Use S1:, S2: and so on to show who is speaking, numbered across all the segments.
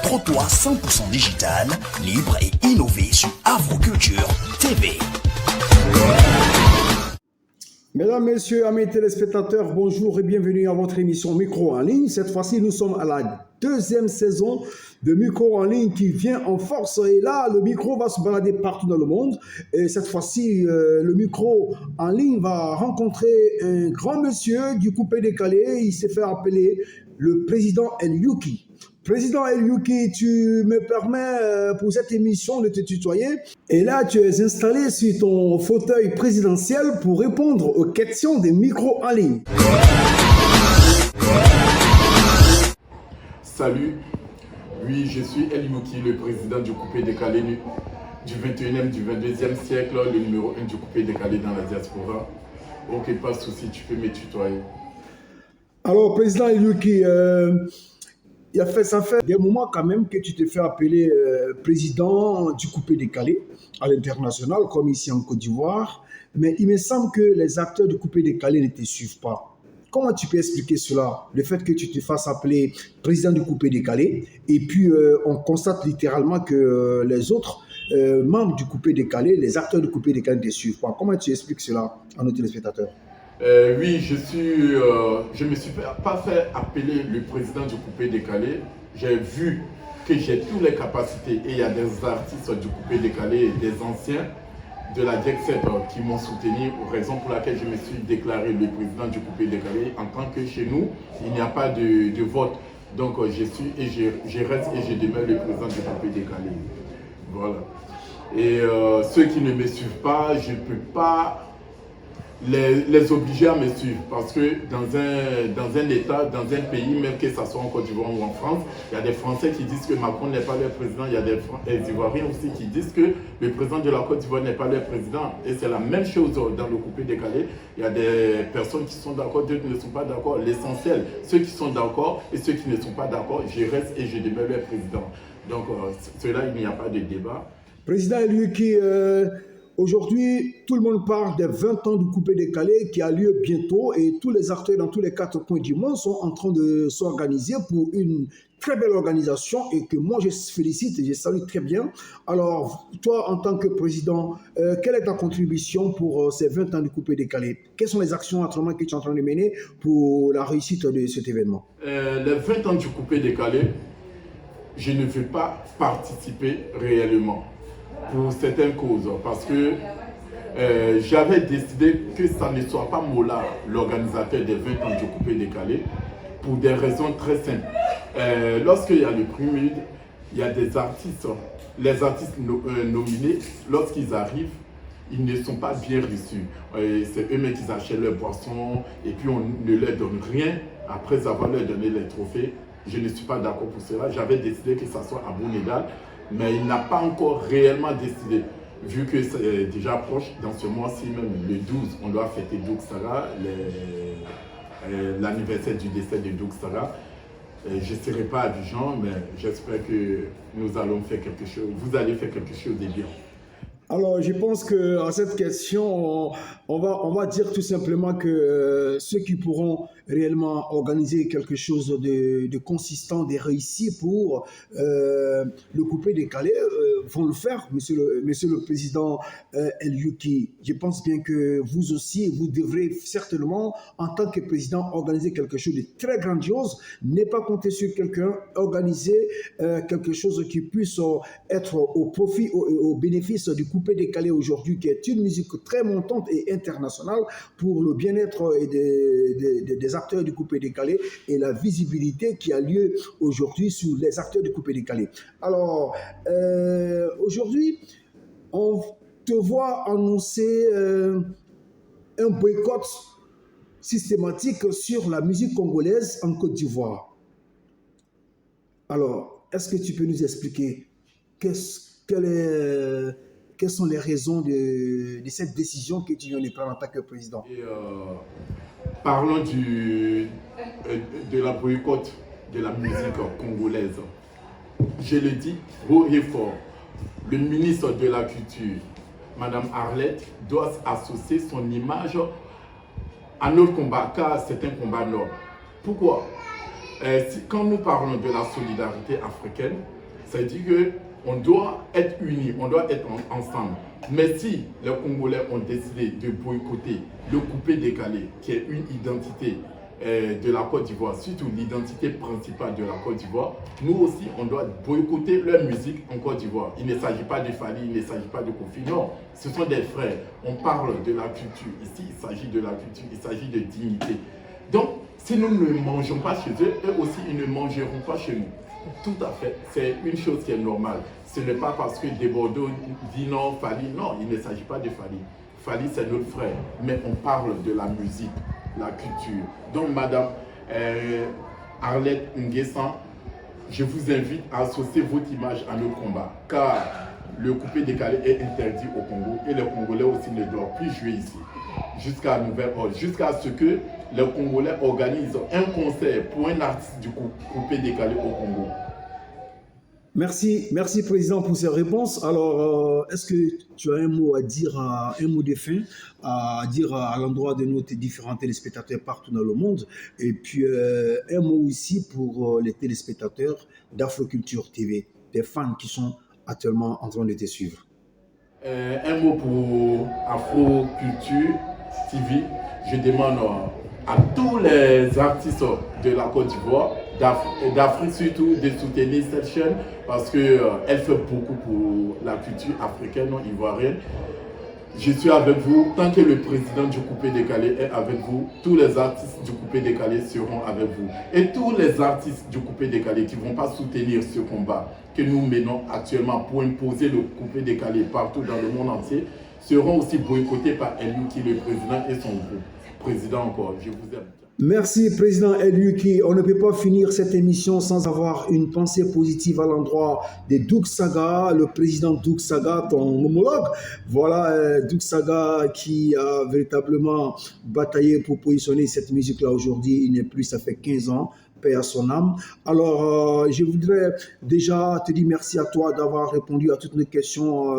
S1: trottoir 100% digital, libre et innové sur Afroculture TV.
S2: Mesdames, Messieurs, amis téléspectateurs, bonjour et bienvenue à votre émission Micro en ligne. Cette fois-ci, nous sommes à la deuxième saison de Micro en ligne qui vient en force. Et là, le micro va se balader partout dans le monde. Et cette fois-ci, le micro en ligne va rencontrer un grand monsieur du coupé décalé. Il s'est fait appeler le président El Youki. Président El Youki, tu me permets pour cette émission de te tutoyer. Et là, tu es installé sur ton fauteuil présidentiel pour répondre aux questions des micros en ligne.
S3: Salut, oui, je suis El Youki, le président du coupé décalé du 21e, du 22e siècle, le numéro 1 du coupé décalé dans la diaspora. Ok, pas de souci, tu peux me tutoyer.
S2: Alors, président El Youki, ça fait des moments quand même que tu te fais appeler président du coupé décalé à l'international, comme ici en Côte d'Ivoire. Mais il me semble que les acteurs du coupé décalé ne te suivent pas. Comment tu peux expliquer cela, le fait que tu te fasses appeler président du coupé décalé et puis on constate littéralement que les autres membres du coupé décalé, les acteurs du coupé décalé ne te suivent pas. Comment tu expliques cela à nos téléspectateurs?
S3: Oui, je me suis pas fait appeler le président du coupé décalé. J'ai vu que j'ai toutes les capacités et il y a des artistes du coupé décalé et des anciens de la DIEC7 qui m'ont soutenu, raison pour laquelle je me suis déclaré le président du coupé décalé en tant que chez nous, il n'y a pas de vote. Donc je suis et je reste et je demeure le président du coupé décalé. Voilà. Et ceux qui ne me suivent pas, je ne peux pas les obliger à me suivre parce que dans un État, dans un pays, même que ce soit en Côte d'Ivoire ou en France, il y a des Français qui disent que Macron n'est pas leur président, il y a des Ivoiriens aussi qui disent que le président de la Côte d'Ivoire n'est pas leur président. Et c'est la même chose dans le coupé décalé. Il y a des personnes qui sont d'accord, d'autres qui ne sont pas d'accord. L'essentiel, ceux qui sont d'accord et ceux qui ne sont pas d'accord, je reste et je demeure leur président. Donc, cela, il n'y a pas de débat.
S2: Président lui qui... Aujourd'hui, tout le monde parle des 20 ans du coupé décalé qui a lieu bientôt et tous les acteurs dans tous les 4 coins du monde sont en train de s'organiser pour une très belle organisation et que moi je félicite et je salue très bien. Alors, toi en tant que président, quelle est ta contribution pour ces 20 ans du coupé décalé? Quelles sont les actions actuellement que tu es en train de mener pour la réussite de cet événement?
S3: Les 20 ans du coupé décalé, je ne veux pas participer réellement pour certaines causes, parce que j'avais décidé que ça ne soit pas Mola, l'organisateur des 20 ans du coupé décalé, pour des raisons très simples. Lorsqu'il y a le prix MUD, il y a des artistes, les artistes nominés, lorsqu'ils arrivent, ils ne sont pas bien reçus. C'est eux-mêmes qui achètent leurs boissons et puis on ne leur donne rien après avoir leur donné les trophées. Je ne suis pas d'accord pour cela. J'avais décidé que ça soit à Bounedal, mais il n'a pas encore réellement décidé. Vu que c'est déjà proche, dans ce mois-ci même, le 12, on doit fêter Doug Sara, l'anniversaire du décès de Doug Sara. Je ne serai pas à Abidjan, mais j'espère que nous allons faire quelque chose. Vous allez faire quelque chose de bien.
S2: Alors, je pense qu'à cette question, on va dire tout simplement que ceux qui pourront réellement organiser quelque chose de consistant, de réussi pour le coupé décalé vont le faire, monsieur le président El Youki. Je pense bien que vous aussi, vous devrez certainement, en tant que président, organiser quelque chose de très grandiose. Ne pas compter sur quelqu'un, organiser quelque chose qui puisse être au profit, au bénéfice du coupé décalé aujourd'hui, qui est une musique très montante et internationale pour le bien-être des acteurs du coupé décalé et la visibilité qui a lieu aujourd'hui sur les acteurs du coupé décalé. Alors, aujourd'hui, on te voit annoncer un boycott systématique sur la musique congolaise en Côte d'Ivoire. Alors, est-ce que tu peux nous expliquer quelles sont les raisons de cette décision que tu viens de prendre en tant que président?
S3: Parlons de la boycott de la musique congolaise. Je le dis haut et fort, le ministre de la Culture, Madame Arlette, doit associer son image à notre combat, car c'est un combat noble. Pourquoi? Quand nous parlons de la solidarité africaine, Ça veut dire qu'on doit être unis, on doit être ensemble. Mais si les Congolais ont décidé de boycotter le coupé-décalé, qui est une identité de la Côte d'Ivoire, surtout l'identité principale de la Côte d'Ivoire, nous aussi, on doit boycotter leur musique en Côte d'Ivoire. Il ne s'agit pas de Fally, il ne s'agit pas de Kofi, non, ce sont des frères. On parle de la culture. Ici, il s'agit de la culture, il s'agit de dignité. Donc, si nous ne mangeons pas chez eux, eux aussi, ils ne mangeront pas chez nous. Tout à fait, c'est une chose qui est normale. Ce n'est pas parce que Desbordeaux dit non, Fally, non, il ne s'agit pas de Fally. Fally, c'est notre frère, mais on parle de la musique, la culture. Donc, Madame Arlette Nguessan, je vous invite à associer votre image à nos combats, car le coupé-décalé est interdit au Congo et les Congolais aussi ne doivent plus jouer ici, jusqu'à nouvel ordre, jusqu'à ce que les Congolais organisent un concert pour un artiste du coupé-décalé au Congo.
S2: Merci, Président, pour ces réponses. Alors, est-ce que tu as un mot à dire, un mot de fin à dire à l'endroit de nos différents téléspectateurs partout dans le monde, et puis un mot aussi pour les téléspectateurs d'Afroculture TV, des fans qui sont actuellement en train de te suivre?
S3: Un mot pour Afroculture TV. Je demande à tous les artistes de la Côte d'Ivoire, d'Afrique surtout, de soutenir cette chaîne parce qu'elle fait beaucoup pour la culture africaine, ivoirienne. Je suis avec vous. Tant que le président du coupé-décalé est avec vous, tous les artistes du coupé-décalé seront avec vous. Et tous les artistes du coupé-décalé qui ne vont pas soutenir ce combat que nous menons actuellement pour imposer le coupé-décalé partout dans le monde entier seront aussi boycottés par Eliuki, le président et son groupe. Président encore, je vous aime.
S2: Merci, Président Eliuki. On ne peut pas finir cette émission sans avoir une pensée positive à l'endroit de Doug Saga, le président Doug Saga, ton homologue. Voilà, Doug Saga qui a véritablement bataillé pour positionner cette musique-là aujourd'hui. Il n'est plus, ça fait 15 ans. Paix à son âme. Alors, je voudrais déjà te dire merci à toi d'avoir répondu à toutes nos questions,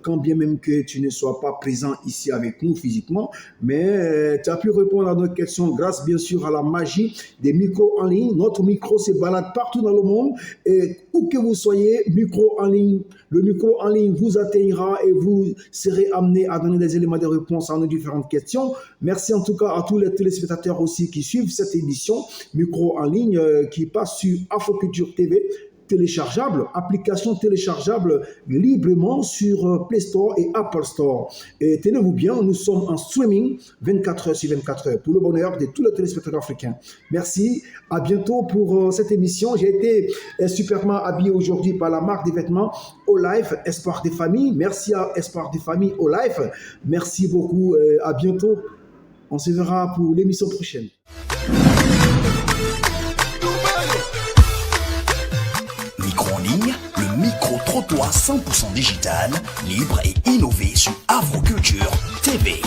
S2: quand bien même que tu ne sois pas présent ici avec nous physiquement, mais tu as pu répondre à nos questions grâce bien sûr à la magie des micros en ligne. Notre micro se balade partout dans le monde et où que vous soyez, micro en ligne, le micro en ligne vous atteignera et vous serez amené à donner des éléments de réponse à nos différentes questions. Merci en tout cas à tous les téléspectateurs aussi qui suivent cette émission, micro en ligne qui passe sur Afroculture TV, téléchargeable, application téléchargeable librement sur Play Store et Apple Store. Et tenez-vous bien, nous sommes en streaming 24 heures sur 24 heures pour le bonheur de tous les téléspectateurs africains. Merci, à bientôt pour cette émission. J'ai été superbement habillé aujourd'hui par la marque des vêtements Olife, Espoir des familles. Merci à Espoir des familles Olife. Merci beaucoup, à bientôt. On se verra pour l'émission prochaine.
S1: Micro en ligne, le micro-trottoir 100% digital, libre et innové sur Afroculture TV.